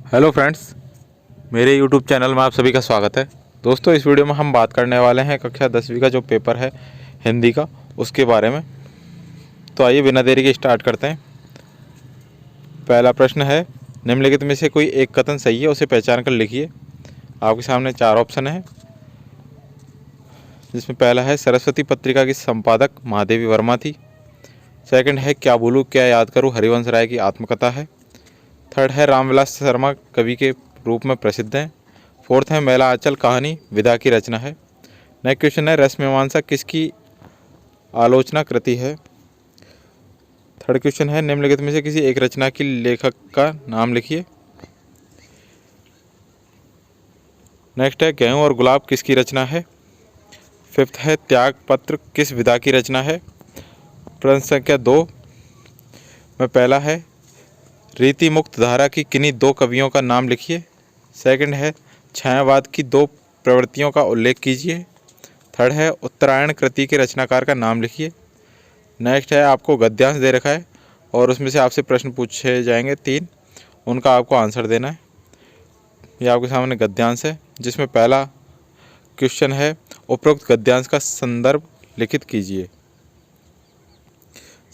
Hello friends, मेरे YouTube channel में आप सभी का स्वागत है। दोस्तों, इस वीडियो में हम बात करने वाले हैं कक्षा 10वीं का जो पेपर है हिंदी का, उसके बारे में। तो आइए बिना देरी के स्टार्ट करते हैं। पहला प्रश्न है, निम्नलिखित में से कोई एक कथन सही है, उसे पहचान कर लिखिए। आपके सामने 4 ऑप्शन है, जिसमें पहला है सरस्वती पत्रिका की संपादक महादेवी वर्मा थी। सेकंड है क्या भूलूं क्या याद करूं हरिवंश राय की आत्मकथा है। थर्ड है रामविलास शर्मा कवि के रूप में प्रसिद्ध हैं। फोर्थ है मैला आंचल कहानी विदा की रचना है। नेक्स्ट क्वेश्चन है रसमीमांसा किसकी आलोचना कृति है। थर्ड क्वेश्चन है निम्नलिखित में से किसी एक रचना की लेखक का नाम लिखिए। नेक्स्ट है गेहूं और गुलाब किसकी रचना है। फिफ्थ है त्याग पत्र किस विधा की रचना है। प्रश्न संख्या 2 में पहला है रीति मुक्त धारा की किन्हीं 2 कवियों का नाम लिखिए। सेकंड है छायावाद की 2 प्रवृत्तियों का उल्लेख कीजिए। थर्ड है उत्तरायण कृति के रचनाकार का नाम लिखिए। नेक्स्ट है आपको गद्यांश दे रखा है और उसमें से आपसे प्रश्न पूछे जाएंगे 3, उनका आपको आंसर देना है। ये आपके सामने गद्यांश है, जिसमें पहला क्वेश्चन है उपरोक्त गद्यांश का संदर्भ लिखित कीजिए।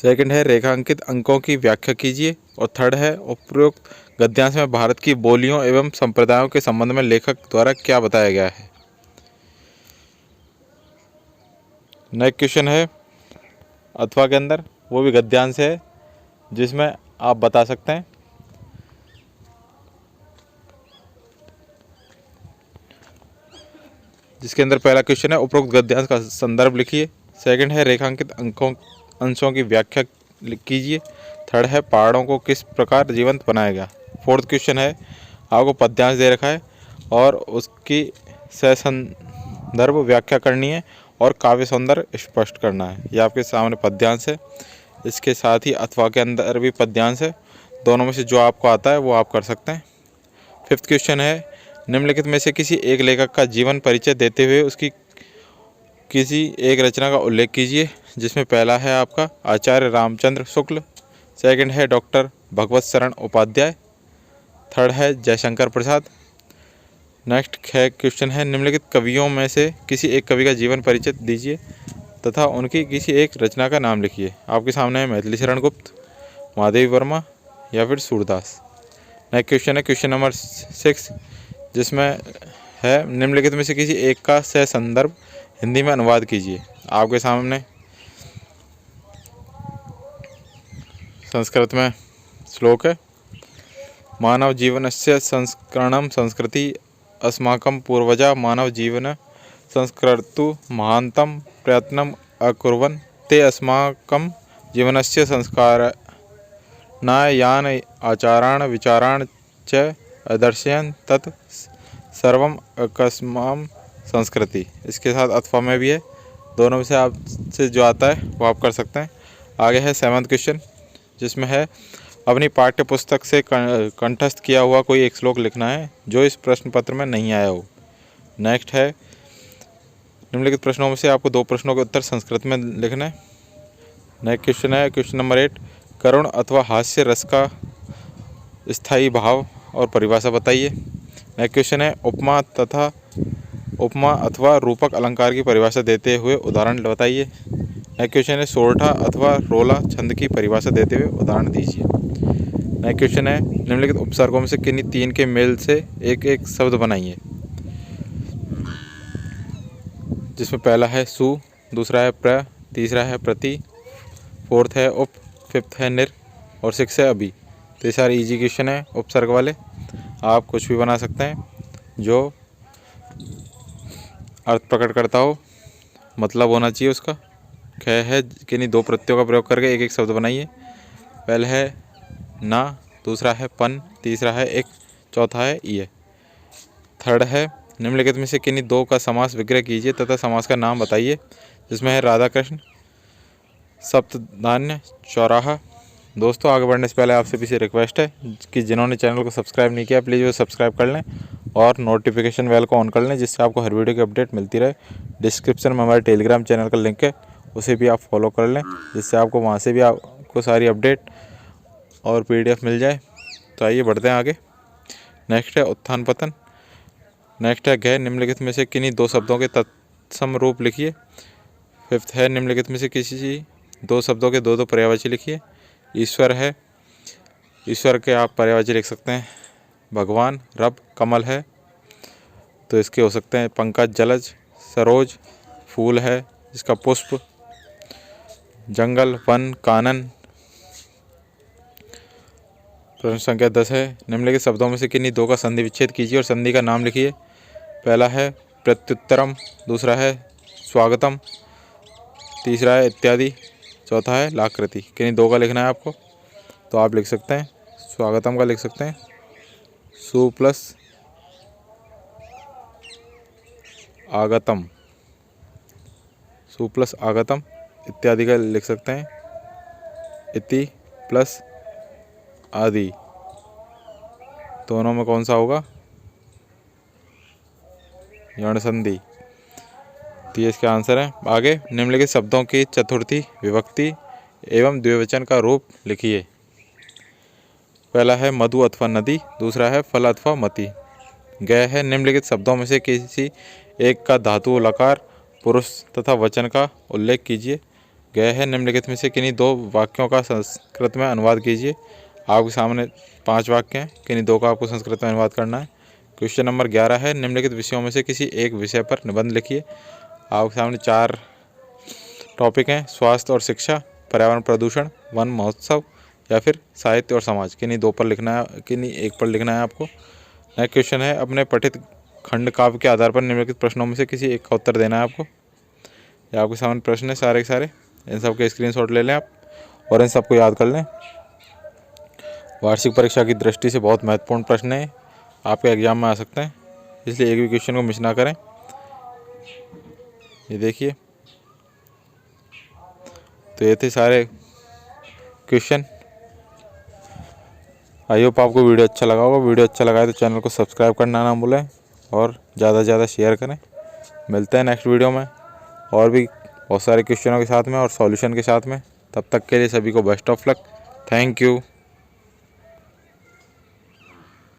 सेकंड है रेखांकित अंकों की व्याख्या कीजिए। और थर्ड है उपरोक्त गद्यांश में भारत की बोलियों एवं संप्रदायों के संबंध में लेखक द्वारा क्या बताया गया है। नेक्स्ट क्वेश्चन है अथवा के अंदर, वो भी गद्यांश है, जिसमें आप बता सकते हैं जिसके अंदर पहला क्वेश्चन है उपरोक्त गद्यांश का संदर्भ लिखिए। सेकंड है रेखांकित अंशों की व्याख्या कीजिए। थर्ड है पहाड़ों को किस प्रकार जीवंत बनाया गया। फोर्थ क्वेश्चन है आपको पद्यांश दे रखा है और उसकी ससंदर्भ व्याख्या करनी है और काव्य सौंदर्य स्पष्ट करना है। ये आपके सामने पद्यांश है। इसके साथ ही अथवा के अंदर भी पद्यांश है। दोनों में से जो आपको आता है वो आप कर सकते हैं। फिफ्थ क्वेश्चन है निम्नलिखित में से किसी एक लेखक का जीवन परिचय देते हुए उसकी किसी एक रचना का उल्लेख कीजिए, जिसमें पहला है आपका आचार्य रामचंद्र शुक्ल। सेकंड है डॉक्टर भगवत शरण उपाध्याय। थर्ड है जयशंकर प्रसाद। नेक्स्ट है क्वेश्चन है निम्नलिखित कवियों में से किसी एक कवि का जीवन परिचय दीजिए तथा उनकी किसी एक रचना का नाम लिखिए। आपके सामने है मैथिली शरण गुप्त, महादेवी वर्मा या फिर सूरदास। नेक्स्ट क्वेश्चन है क्वेश्चन नंबर 6, जिसमें है निम्नलिखित में से किसी एक का सह संदर्भ हिंदी में अनुवाद कीजिए। आपके सामने संस्कृत में श्लोक है, मानव जीवनस्य संस्करणं संस्कृति अस्माकं पूर्वजा मानव जीवन संस्कर्तुं महान्तं प्रयत्नं अकुर्वन् ते अस्माकं जीवनस्य संस्कारणाय यान् आचारान् विचारान् च अदर्शयन् तत् सर्वम् अस्माकं संस्कृति। इसके साथ अथवा में भी है। दोनों में से आपसे जो आता है वो आप कर सकते हैं। आगे है 7वां क्वेश्चन, जिसमें है अपनी पाठ्य पुस्तक से कंठस्थ किया हुआ कोई एक श्लोक लिखना है जो इस प्रश्न पत्र में नहीं आया हो। नेक्स्ट है निम्नलिखित प्रश्नों में से आपको 2 प्रश्नों के उत्तर संस्कृत में लिखना है। नेक्स्ट क्वेश्चन है क्वेश्चन नंबर 8, करुण अथवा हास्य रस का स्थायी भाव और परिभाषा बताइए। नेक्स्ट क्वेश्चन है उपमा अथवा रूपक अलंकार की परिभाषा देते हुए उदाहरण बताइए। नेक्स्ट क्वेश्चन है सोरठा अथवा रोला छंद की परिभाषा देते हुए उदाहरण दीजिए। नेक्स्ट क्वेश्चन है निम्नलिखित उपसर्गों में से किन्हीं 3 के मेल से एक एक शब्द बनाइए, जिसमें पहला है सु, दूसरा है प्र, तीसरा है प्रति, फोर्थ है उप, फिफ्थ है निर और 6 है अभी। तो ये सारे इजी क्वेश्चन है उपसर्ग वाले। आप कुछ भी बना सकते हैं जो अर्थ प्रकट करता हो, मतलब होना चाहिए उसका। ख है किन्हीं 2 प्रत्ययों का प्रयोग करके एक एक शब्द बनाइए। पहला है ना, दूसरा है पन, तीसरा है एक, चौथा है ये। थर्ड है निम्नलिखित में से किन्हीं 2 का समास विग्रह कीजिए तथा समास का नाम बताइए, जिसमें है राधा कृष्ण, सप्तधान्य, चौराहा। दोस्तों, आगे बढ़ने से पहले आपसे भी रिक्वेस्ट है कि जिन्होंने चैनल को सब्सक्राइब नहीं किया प्लीज़ वो सब्सक्राइब कर लें और नोटिफिकेशन बेल को ऑन कर लें, जिससे आपको हर वीडियो की अपडेट मिलती रहे। डिस्क्रिप्शन में हमारे टेलीग्राम चैनल का लिंक है, उसे भी आप फॉलो कर लें, जिससे आपको वहाँ से भी आपको सारी अपडेट और PDF मिल जाए। तो आइए बढ़ते हैं आगे। नेक्स्ट है उत्थान पतन। नेक्स्ट है गह निम्नलिखित में से किन्हीं दो शब्दों के तत्सम रूप लिखिए। फिफ्थ है निम्नलिखित में से किसी दो शब्दों के दो पर्यायवाची लिखिए। ईश्वर है, ईश्वर के आप पर्यायवाची लिख सकते हैं भगवान। रब कमल है तो इसके हो सकते हैं पंकज जलज। सरोज फूल है इसका पुष्प। जंगल वन कानन। प्रश्न संख्या 10 है निम्नलिखित शब्दों में से किन्हीं दो का संधि विच्छेद कीजिए और संधि का नाम लिखिए। पहला है प्रत्युत्तरम, दूसरा है स्वागतम, तीसरा है इत्यादि, चौथा है लाकृति। किन्हीं दो का लिखना है आपको तो आप लिख सकते हैं स्वागतम का लिख सकते हैं सु प्लस आगतम, सु प्लस आगतम। इत्यादि का लिख सकते हैं इति प्लस आदि। दोनों में कौन सा होगा? यण संधि। तो ये इसका आंसर है। आगे निम्नलिखित शब्दों की चतुर्थी विभक्ति एवं द्विवचन का रूप लिखिए। पहला है मधु अथवा नदी, दूसरा है फल अथवा मति। गय है निम्नलिखित शब्दों में से किसी एक का धातु लकार पुरुष तथा वचन का उल्लेख कीजिए। गय है निम्नलिखित में से किन्हीं दो वाक्यों का संस्कृत में अनुवाद कीजिए। आपके सामने 5 वाक्य हैं, किन्हीं दो का आपको संस्कृत में अनुवाद करना है। क्वेश्चन नंबर 11 है निम्नलिखित विषयों में से किसी एक विषय पर निबंध लिखिए। आपके सामने 4 टॉपिक हैं, स्वास्थ्य और शिक्षा, पर्यावरण प्रदूषण, वन महोत्सव या फिर साहित्य और समाज। किन्हीं दो पर लिखना है, किन्हीं एक पर लिखना है आपको। नेक्स्ट क्वेश्चन है अपने पठित खंड काव्य के आधार पर निम्नलिखित प्रश्नों में से किसी एक का उत्तर देना है आपको। ये आपके सामने प्रश्न है सारे के सारे, इन सब के स्क्रीनशॉट ले लें आप और इन सबको याद कर लें। वार्षिक परीक्षा की दृष्टि से बहुत महत्वपूर्ण प्रश्न है, आपके एग्जाम में आ सकते हैं, इसलिए एक भी क्वेश्चन को मिस ना करें। ये देखिए, तो ये थे सारे क्वेश्चन। आई होप आपको वीडियो अच्छा लगा होगा। वीडियो अच्छा लगा है तो चैनल को सब्सक्राइब करना ना भूलें और ज़्यादा से ज़्यादा शेयर करें। मिलते हैं नेक्स्ट वीडियो में और भी बहुत सारे क्वेश्चनों के साथ में और सॉल्यूशन के साथ में। तब तक के लिए सभी को best of luck. Thank you.